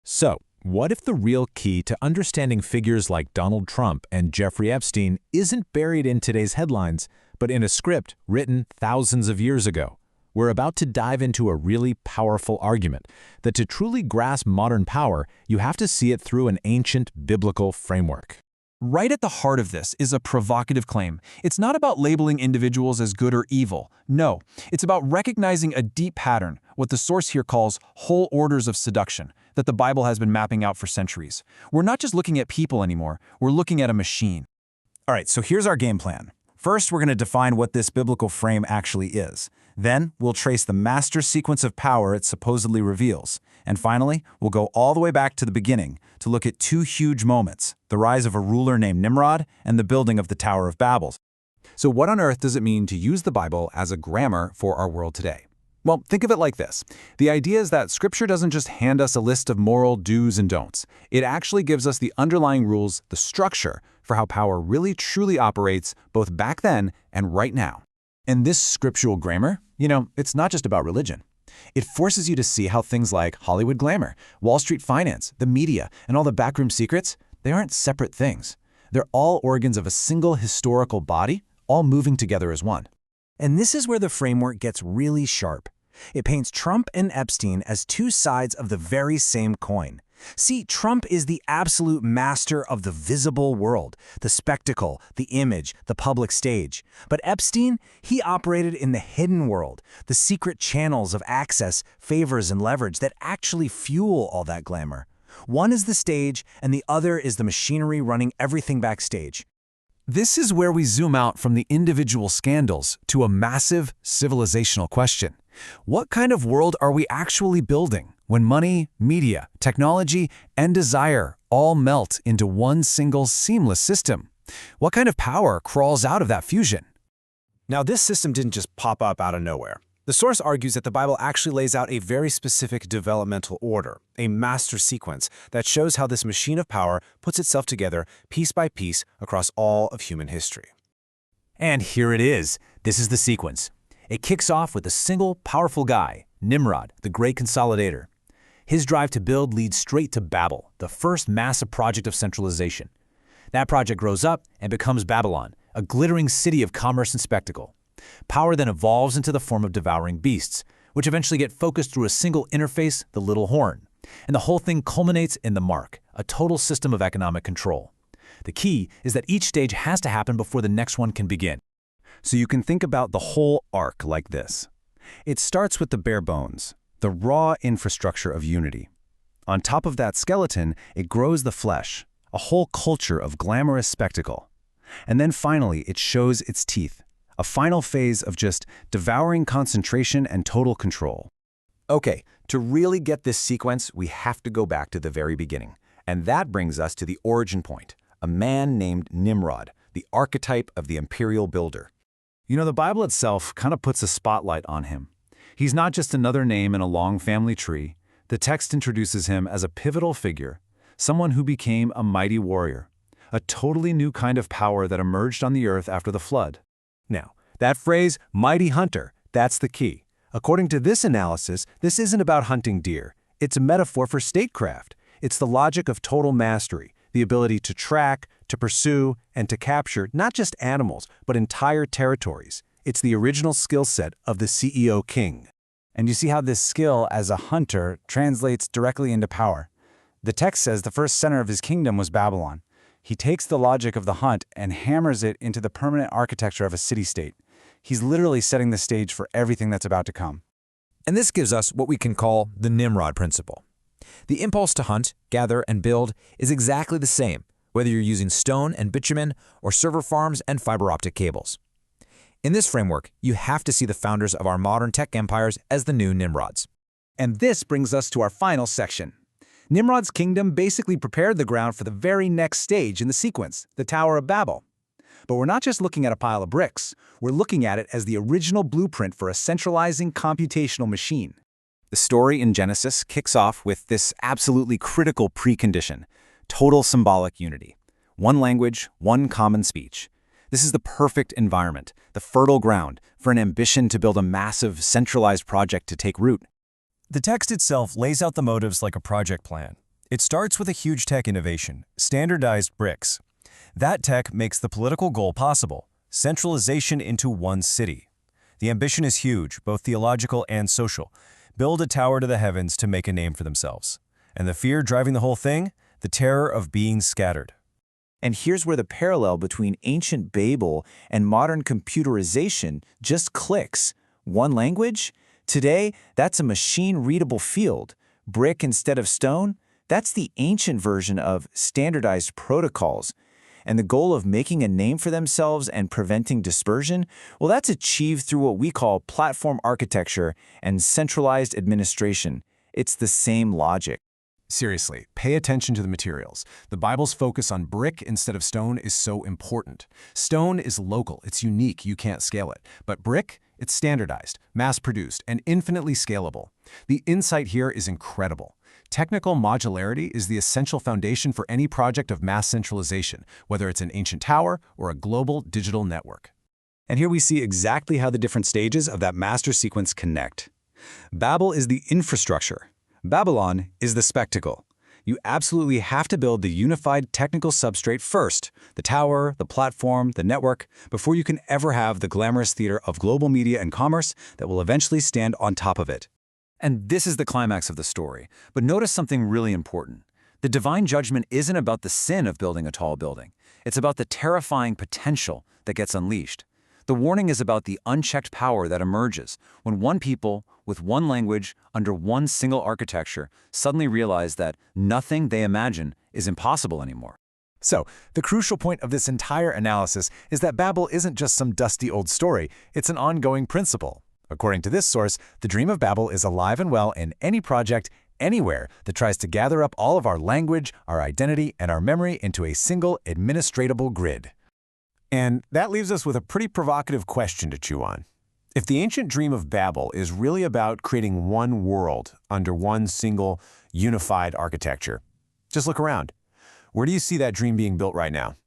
So, what if the real key to understanding figures like Donald Trump and Jeffrey Epstein isn't buried in today's headlines, but in a script written thousands of years ago? We're about to dive into a really powerful argument that to truly grasp modern power, you have to see it through an ancient biblical framework. Right at the heart of this is a provocative claim. It's not about labeling individuals as good or evil. No, it's about recognizing a deep pattern, what the source here calls whole orders of seduction, that the Bible has been mapping out for centuries. We're not just looking at people anymore, we're looking at a machine. All right, so here's our game plan. First, we're going to define what this biblical frame actually is. Then, we'll trace the master sequence of power it supposedly reveals. And finally, we'll go all the way back to the beginning to look at two huge moments, the rise of a ruler named Nimrod and the building of the Tower of Babel. So what on earth does it mean to use the Bible as a grammar for our world today? Well, think of it like this. The idea is that Scripture doesn't just hand us a list of moral do's and don'ts. It actually gives us the underlying rules, the structure, for how power really truly operates both back then and right now. And this scriptural grammar, it's not just about religion. It forces you to see how things like Hollywood glamour, Wall Street finance, the media, and all the backroom secrets, they aren't separate things. They're all organs of a single historical body, all moving together as one. And this is where the framework gets really sharp. It paints Trump and Epstein as two sides of the very same coin. See, Trump is the absolute master of the visible world, the spectacle, the image, the public stage. But Epstein, he operated in the hidden world, the secret channels of access, favors, and leverage that actually fuel all that glamour. One is the stage, and the other is the machinery running everything backstage. This is where we zoom out from the individual scandals to a massive civilizational question. What kind of world are we actually building when money, media, technology, and desire all melt into one single seamless system? What kind of power crawls out of that fusion? Now, this system didn't just pop up out of nowhere. The source argues that the Bible actually lays out a very specific developmental order, a master sequence that shows how this machine of power puts itself together piece by piece across all of human history. And here it is. This is the sequence. It kicks off with a single, powerful guy, Nimrod, the great consolidator. His drive to build leads straight to Babel, the first massive project of centralization. That project grows up and becomes Babylon, a glittering city of commerce and spectacle. Power then evolves into the form of devouring beasts, which eventually get focused through a single interface, the little horn. And the whole thing culminates in the mark, a total system of economic control. The key is that each stage has to happen before the next one can begin. So you can think about the whole arc like this. It starts with the bare bones, the raw infrastructure of unity. On top of that skeleton, it grows the flesh, a whole culture of glamorous spectacle. And then finally, it shows its teeth, a final phase of just devouring concentration and total control. Okay, to really get this sequence, we have to go back to the very beginning. And that brings us to the origin point, a man named Nimrod, the archetype of the imperial builder. The Bible itself kind of puts a spotlight on him. He's not just another name in a long family tree. The text introduces him as a pivotal figure, someone who became a mighty warrior, a totally new kind of power that emerged on the earth after the flood. Now, that phrase, mighty hunter, that's the key. According to this analysis, this isn't about hunting deer. It's a metaphor for statecraft. It's the logic of total mastery, the ability to track, to pursue, and to capture not just animals, but entire territories. It's the original skill set of the CEO king. And you see how this skill as a hunter translates directly into power. The text says the first center of his kingdom was Babylon. He takes the logic of the hunt and hammers it into the permanent architecture of a city-state. He's literally setting the stage for everything that's about to come. And this gives us what we can call the Nimrod principle. The impulse to hunt, gather, and build is exactly the same, whether you're using stone and bitumen or server farms and fiber optic cables. In this framework, you have to see the founders of our modern tech empires as the new Nimrods. And this brings us to our final section. Nimrod's kingdom basically prepared the ground for the very next stage in the sequence, the Tower of Babel. But we're not just looking at a pile of bricks. We're looking at it as the original blueprint for a centralizing computational machine. The story in Genesis kicks off with this absolutely critical precondition, total symbolic unity. One language, one common speech. This is the perfect environment, the fertile ground for an ambition to build a massive, centralized project to take root. The text itself lays out the motives like a project plan. It starts with a huge tech innovation, standardized bricks. That tech makes the political goal possible, centralization into one city. The ambition is huge, both theological and social. Build a tower to the heavens to make a name for themselves. And the fear driving the whole thing? The terror of being scattered. And here's where the parallel between ancient Babel and modern computerization just clicks. One language? Today, that's a machine-readable field. Brick instead of stone? That's the ancient version of standardized protocols. And the goal of making a name for themselves and preventing dispersion? Well, that's achieved through what we call platform architecture and centralized administration. It's the same logic. Seriously, pay attention to the materials. The Bible's focus on brick instead of stone is so important. Stone is local, it's unique, you can't scale it. But brick, it's standardized, mass-produced, and infinitely scalable. The insight here is incredible. Technical modularity is the essential foundation for any project of mass centralization, whether it's an ancient tower or a global digital network. And here we see exactly how the different stages of that master sequence connect. Babel is the infrastructure. Babylon is the spectacle. You absolutely have to build the unified technical substrate first, the tower, the platform, the network, before you can ever have the glamorous theater of global media and commerce that will eventually stand on top of it. And this is the climax of the story. But notice something really important. The divine judgment isn't about the sin of building a tall building. It's about the terrifying potential that gets unleashed. The warning is about the unchecked power that emerges when one people, with one language, under one single architecture, suddenly realize that nothing they imagine is impossible anymore. So, the crucial point of this entire analysis is that Babel isn't just some dusty old story, it's an ongoing principle. According to this source, the dream of Babel is alive and well in any project, anywhere, that tries to gather up all of our language, our identity, and our memory into a single administratable grid. And that leaves us with a pretty provocative question to chew on. If the ancient dream of Babel is really about creating one world under one single, unified architecture, just look around. Where do you see that dream being built right now?